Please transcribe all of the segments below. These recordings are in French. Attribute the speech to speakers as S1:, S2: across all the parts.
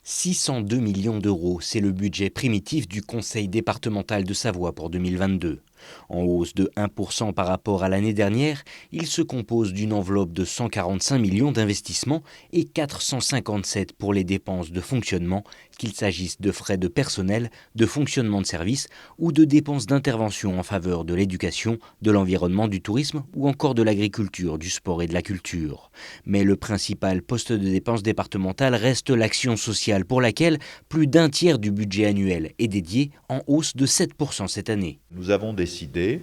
S1: 602 millions d'euros, c'est le budget primitif du Conseil départemental de Savoie pour 2022. En hausse de 1% par rapport à l'année dernière, il se compose d'une enveloppe de 145 millions d'investissements et 457 pour les dépenses de fonctionnement, qu'il s'agisse de frais de personnel, de fonctionnement de service ou de dépenses d'intervention en faveur de l'éducation, de l'environnement, du tourisme ou encore de l'agriculture, du sport et de la culture. Mais le principal poste de dépenses départementales reste l'action sociale pour laquelle plus d'un tiers du budget annuel est dédié, en hausse de 7% cette année.
S2: Nous avons décidé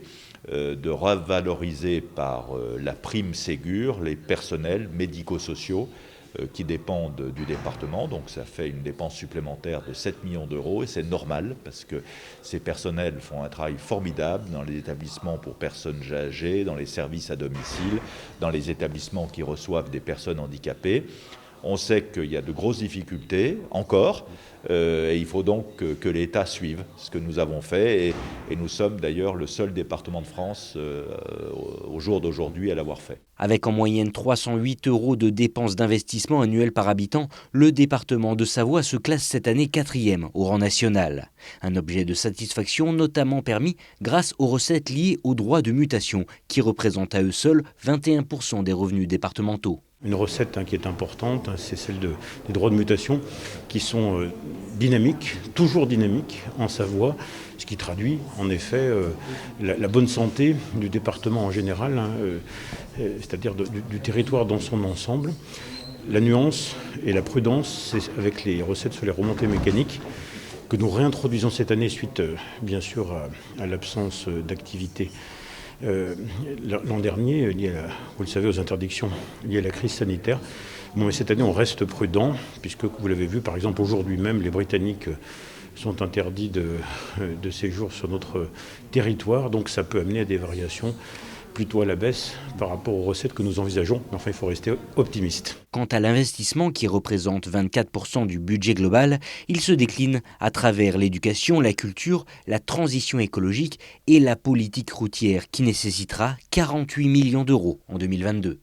S2: de revaloriser par la prime Ségur les personnels médico-sociaux qui dépendent du département. Donc ça fait une dépense supplémentaire de 7 millions d'euros et c'est normal parce que ces personnels font un travail formidable dans les établissements pour personnes âgées, dans les services à domicile, dans les établissements qui reçoivent des personnes handicapées. On sait qu'il y a de grosses difficultés, encore, et il faut donc que l'État suive ce que nous avons fait. Et nous sommes d'ailleurs le seul département de France au jour d'aujourd'hui à l'avoir fait.
S1: Avec en moyenne 308 euros de dépenses d'investissement annuelles par habitant, le département de Savoie se classe cette année 4e au rang national. Un objet de satisfaction notamment permis grâce aux recettes liées aux droits de mutation, qui représentent à eux seuls 21% des revenus départementaux.
S3: Une recette qui est importante, c'est celle des droits de mutation qui sont dynamiques, toujours dynamiques en Savoie, ce qui traduit en effet la bonne santé du département en général, c'est-à-dire du territoire dans son ensemble. La nuance et la prudence, c'est avec les recettes sur les remontées mécaniques que nous réintroduisons cette année suite bien sûr à l'absence d'activité. L'an dernier, lié vous le savez, aux interdictions liées à la crise sanitaire. Bon, mais cette année, on reste prudent, puisque vous l'avez vu, par exemple, aujourd'hui même, les Britanniques sont interdits de séjour sur notre territoire. Donc ça peut amener à des variations plutôt à la baisse par rapport aux recettes que nous envisageons. Mais enfin, il faut rester optimiste.
S1: Quant à l'investissement, qui représente 24% du budget global, il se décline à travers l'éducation, la culture, la transition écologique et la politique routière qui nécessitera 48 millions d'euros en 2022.